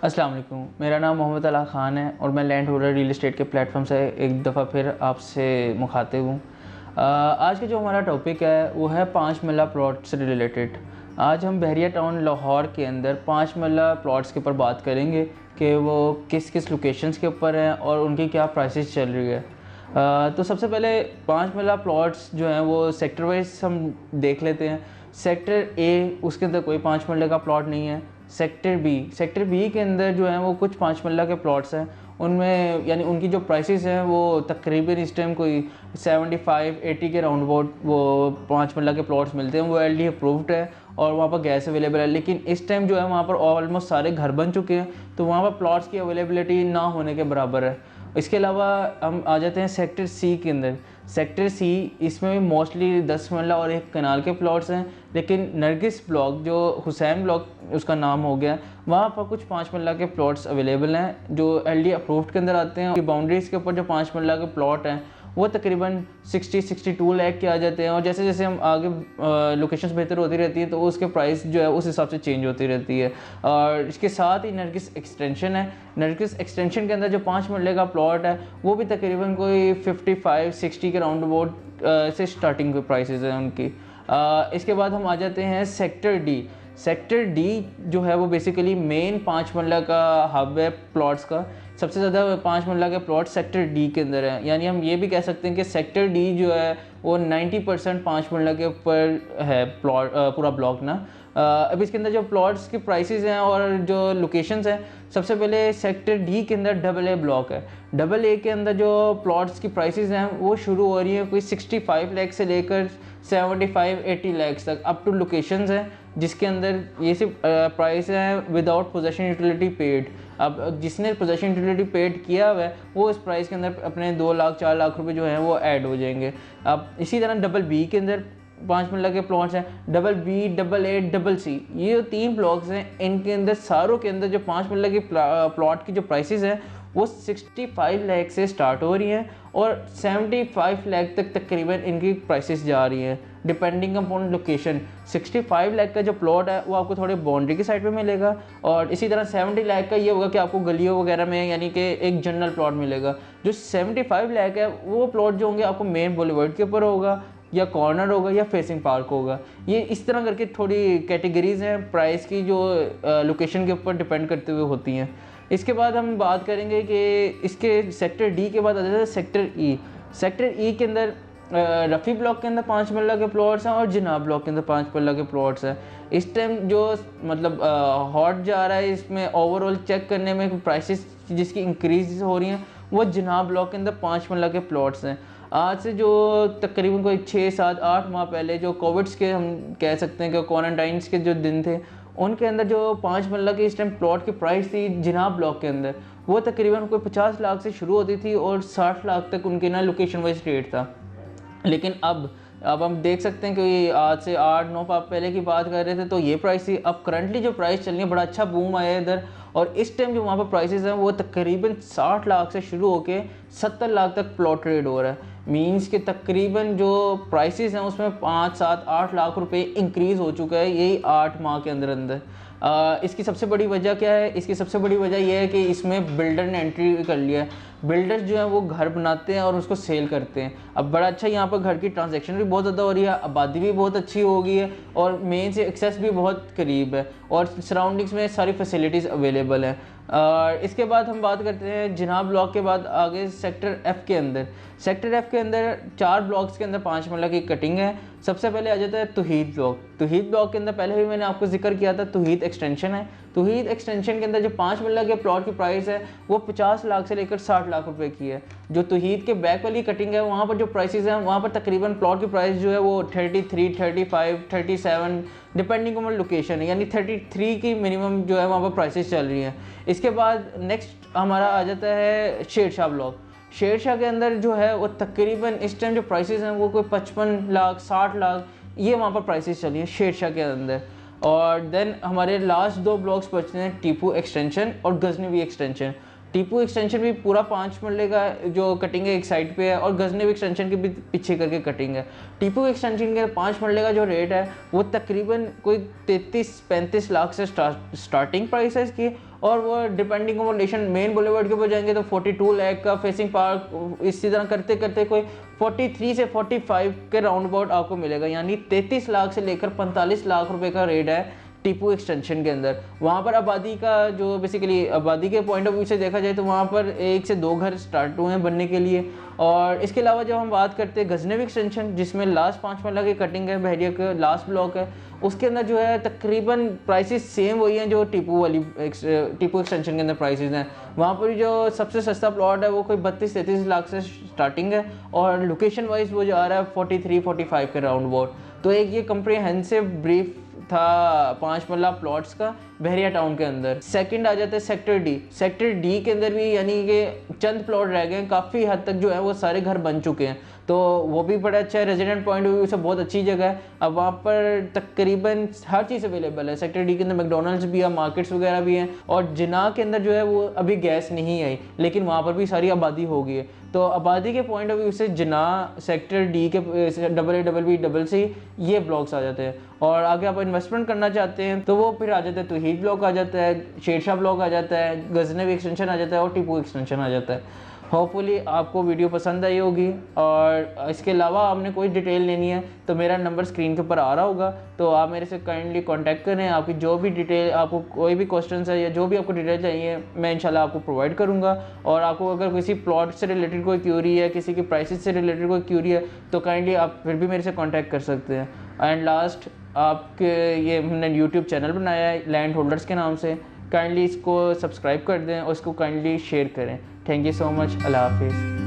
अस्सलाम वालेकुम। मेरा नाम मोहम्मद अला ख़ान है और मैं लैंड होल्डर रियल एस्टेट के प्लेटफॉर्म से एक दफ़ा फिर आपसे मुखातिब हूँ। आज का जो हमारा टॉपिक है वो है 5 मरला प्लॉट से रिलेटेड। आज हम बहरिया टाउन लाहौर के अंदर 5 मरला प्लॉट्स के ऊपर बात करेंगे कि वो किस किस लोकेशंस के ऊपर हैं और उनकी क्या प्राइसेस चल रही है। तो सबसे पहले 5 मरला प्लॉट्स जो हैं वो सेक्टर वाइज हम देख लेते हैं। सेक्टर ए, उसके अंदर कोई 5 मरले का प्लॉट नहीं है। सेक्टर बी के अंदर जो है वो कुछ 5 मरला के प्लॉट्स हैं, उनमें यानी उनकी जो प्राइसेस हैं वो तकरीबन इस टाइम कोई 75-80 के राउंड अबाउट वो 5 मरला के प्लॉट्स मिलते हैं। वो LD अप्रूव्ड है और वहाँ पर गैस अवेलेबल है, लेकिन इस टाइम जो है वहाँ पर ऑलमोस्ट सारे घर बन चुके हैं, तो वहाँ पर प्लॉट्स की अवेलेबिलिटी ना होने के बराबर है। इसके अलावा हम आ जाते हैं सेक्टर सी के अंदर। सेक्टर सी, इसमें भी मोस्टली 10 मरला और 1 कनाल के प्लॉट्स हैं, लेकिन नरगिस ब्लॉक जो हुसैन ब्लॉक उसका नाम हो गया, वहाँ पर कुछ 5 मरला के प्लॉट्स अवेलेबल हैं जो LD अप्रूव्ड के अंदर आते हैं। बाउंड्रीज़ के ऊपर जो 5 मरला के प्लॉट हैं वो तकरीबन 60-62 लाख के आ जाते हैं, और जैसे जैसे हम आगे लोकेशंस बेहतर होती रहती है तो उसके प्राइस जो है उस हिसाब से चेंज होती रहती है। और इसके साथ ही नरगिस एक्सटेंशन है। नरगिस एक्सटेंशन के अंदर जो 5 मरले का प्लॉट है वो भी तकरीबन कोई 55-60 के राउंड अबाउट से स्टार्टिंग के प्राइसेस हैं उनकी। इसके बाद हम आ जाते हैं सेक्टर डी। सेक्टर डी जो है वो बेसिकली मेन 5 मरला का हब है प्लॉट्स का। सबसे ज़्यादा 5 मरला के प्लॉट सेक्टर डी के अंदर है, यानी हम ये भी कह सकते हैं कि सेक्टर डी जो है वो 90% 5 मरला के ऊपर है प्लॉट, पूरा ब्लॉक ना। अब इसके अंदर जो प्लॉट्स की प्राइसेस हैं और जो लोकेशंस हैं, सबसे पहले सेक्टर डी के अंदर AA ब्लॉक है। AA के अंदर जो प्लॉट्स की प्राइसेस हैं वो शुरू हो रही है कोई 65 लाख से लेकर 75-80 लाख तक, अप टू लोकेशंस हैं जिसके अंदर ये सिर्फ प्राइस है विदाउट पोजेशन यूटिलिटी पेड। अब जिसने पोजेशन यूटिलिटी पेड किया हुआ है वो इस प्राइस के अंदर अपने 2 लाख 4 लाख रुपए जो हैं वो ऐड हो जाएंगे। अब इसी तरह BB के अंदर 5 मरला के प्लॉट्स हैं। BB, AA, CC, ये 3 ब्लॉक्स हैं। इनके अंदर सारों के अंदर जो 5 मरला की प्लॉट की जो प्राइसेस हैं वो 65 लाख से स्टार्ट हो रही हैं और 75 लाख तक तकरीबन इनकी प्राइसेस जा रही हैं डिपेंडिंग अपॉन लोकेशन। 65 लाख का जो प्लॉट है वो आपको थोड़े बाउंड्री की साइड पे मिलेगा, और इसी तरह 70 लाख का ये होगा कि आपको गलियों वगैरह में यानी कि एक जनरल प्लॉट मिलेगा। जो 75 लाख है वो प्लॉट जो होंगे आपको मेन बॉलीवुड के ऊपर होगा या कॉर्नर होगा या फेसिंग पार्क होगा। ये इस तरह करके थोड़ी कैटेगरीज हैं प्राइस की जो लोकेशन के ऊपर डिपेंड करते हुए होती हैं। इसके बाद हम बात करेंगे कि इसके सेक्टर डी के बाद आ जाता है सेक्टर ई। सेक्टर ई के अंदर रफ़ी ब्लॉक के अंदर 5 मरला के प्लॉट्स हैं और जिनाब ब्लॉक के अंदर 5 मरला के प्लॉट्स हैं। इस टाइम जो मतलब हॉट जा रहा है, इसमें ओवरऑल चेक करने में प्राइसेस जिसकी इंक्रीज हो रही हैं वो जिनाब ब्लॉक के अंदर 5 मरला के प्लॉट्स हैं। आज से जो तकरीबन कोई 6-7-8 माह पहले जो कोविड्स के हम कह सकते हैं कि क्वारंटाइंस के जो दिन थे, उनके अंदर जो 5 मरला की इस टाइम प्लॉट की प्राइस थी जिनाब ब्लॉक के अंदर वो तकरीबन कोई 50 लाख से शुरू होती थी और 60 लाख तक उनके ना लोकेशन वाइज रेट था। लेकिन अब हम देख सकते हैं कि आज से 8-9 माह पहले की बात कर रहे थे तो ये प्राइस थी। अब करंटली जो प्राइस चल रही है बड़ा अच्छा बूम आया है इधर, और इस टाइम जो वहाँ पर प्राइसेस हैं वो तकरीबन 60 लाख से शुरू होकर 70 लाख तक प्लॉट ट्रेड हो रहा है। मींस के तकरीबन जो प्राइसेस हैं उसमें 5-7-8 लाख रुपए इंक्रीज़ हो चुका है यही 8 माह के अंदर अंदर। इसकी सबसे बड़ी वजह क्या है? इसकी सबसे बड़ी वजह यह है कि इसमें बिल्डर ने एंट्री कर लिया है। बिल्डर्स जो हैं वो घर बनाते हैं और उसको सेल करते हैं। अब बड़ा अच्छा यहाँ पर घर की ट्रांजैक्शन भी बहुत ज़्यादा हो रही है, आबादी भी बहुत अच्छी हो गई है और मेन से एक्सेस भी बहुत करीब है और सराउंडिंग्स में सारी फैसिलिटीज़ अवेलेबल हैं। इसके बाद हम बात करते हैं जिनाब ब्लॉक के बाद आगे सेक्टर F के अंदर। सेक्टर F के अंदर 4 ब्लॉक्स के अंदर 5 मरला की कटिंग है। सबसे पहले आ जाता है तौहीद ब्लॉक। तौहीद ब्लॉक के अंदर पहले भी मैंने आपको जिक्र किया था, तौहीद एक्सटेंशन है। तौहीद एक्सटेंशन के अंदर जो 5 मरला के प्लॉट की प्राइस है वो 50 लाख से लेकर 60 लाख रुपए की है। जो तौहीद के बैक वाली कटिंग है वहाँ पर जो प्राइसेस हैं वहाँ पर तकरीबन प्लॉट की प्राइस जो है वो 33, 35, 37 डिपेंडिंग ऑन लोकेशन है, यानी 33 की मिनिमम जो है वहाँ पर प्राइसेस चल रही हैं। इसके बाद नेक्स्ट हमारा आ जाता है शेरशाह ब्लॉक। शेरशाह के अंदर जो है वो तकरीबन इस टाइम जो प्राइसेस हैं वो कोई 55 लाख 60 लाख ये वहाँ पर प्राइसेस चली हैं शेरशाह के अंदर। और देन हमारे लास्ट 2 ब्लॉक्स बचते हैं टीपू एक्सटेंशन और गजनवी एक्सटेंशन। टीपू एक्सटेंशन भी पूरा 5 मरले का जो कटिंग है एक साइड पे है और गजनवी एक्सटेंशन की भी पीछे करके कटिंग है। टीपू एक्सटेंशन के 5 मरले का जो रेट है वो तकरीबन कोई 33-35 लाख से स्टार्टिंग प्राइस है इसकी और वो डिपेंडिंग अकोमोडेशन मेन बुलेवर्ड के ऊपर जाएंगे तो 42 लाख का, फेसिंग पार्क इसी तरह करते करते कोई 43 से 45 के राउंड अबाउट आपको मिलेगा। यानी 33 लाख से लेकर 45 लाख रुपए का रेट है टीपू एक्सटेंशन के अंदर। वहाँ पर आबादी का जो बेसिकली आबादी के पॉइंट ऑफ व्यू से देखा जाए तो वहाँ पर 1 से 2 घर स्टार्ट हुए हैं बनने के लिए। और इसके अलावा जब हम बात करते हैं गजनवी एक्सटेंशन, जिसमें लास्ट 5 मरला की कटिंग है, बहरिया का लास्ट ब्लॉक है, उसके अंदर जो है तकरीबन प्राइसेस सेम वही हैं जो टीपू एक्सटेंशन के अंदर प्राइसेस हैं। वहाँ पर जो सबसे सस्ता प्लॉट है वो कोई 32-33 लाख से स्टार्टिंग है और लोकेशन वाइज वो जा रहा है 43-45 के राउंड अबाउट। तो एक ये कंप्रीहेंसिव ब्रीफ था 5 मरला प्लॉट्स का बहरिया टाउन के अंदर। सेकंड आ जाता है सेक्टर डी। सेक्टर डी के अंदर भी यानी कि चंद प्लॉट रह गए हैं, काफ़ी हद तक जो है वो सारे घर बन चुके हैं, तो वो भी बड़ा अच्छा है। रेजिडेंट पॉइंट ऑफ व्यू से बहुत अच्छी जगह है। अब वहाँ पर तकरीबन हर चीज़ अवेलेबल है। सेक्टर डी के अंदर मैकडोनल्ड्स भी है, मार्केट्स वगैरह भी हैं, और जिना के अंदर जो है वो अभी गैस नहीं आई, लेकिन वहाँ पर भी सारी आबादी हो गई है। तो आबादी के पॉइंट ऑफ व्यू से जिना सेक्टर डी के AA BBC ये ब्लॉक्स आ जाते हैं। और आगे आप इन्वेस्टमेंट करना चाहते हैं तो वो फिर आ जाता है तौहीद ब्लॉक आ जाता है, शेरशाह ब्लॉक आ जाता है, गजनवी एक्सटेंशन आ जाता है और टीपू एक्सटेंशन आ जाता है। होपफुली आपको वीडियो पसंद आई होगी, और इसके अलावा आपने कोई डिटेल लेनी है तो मेरा नंबर स्क्रीन के ऊपर आ रहा होगा, तो आप मेरे से काइंडली कांटेक्ट करें। आपकी जो भी डिटेल, आपको कोई भी क्वेश्चन है या जो भी आपको डिटेल चाहिए, मैं इंशाल्लाह आपको प्रोवाइड करूंगा। और आपको अगर किसी प्लॉट से रिलेटेड कोई क्यूरी है, किसी की प्राइसेस से रिलेटेड कोई क्यूरी है, तो काइंडली आप फिर भी मेरे से कॉन्टैक्ट कर सकते हैं। एंड लास्ट, आपके ये हमने यूट्यूब चैनल बनाया है लैंड होल्डर्स के नाम से, काइंडली इसको सब्सक्राइब कर दें और इसको काइंडली शेयर करें। Thank you so much. अल्लाह हाफिज़।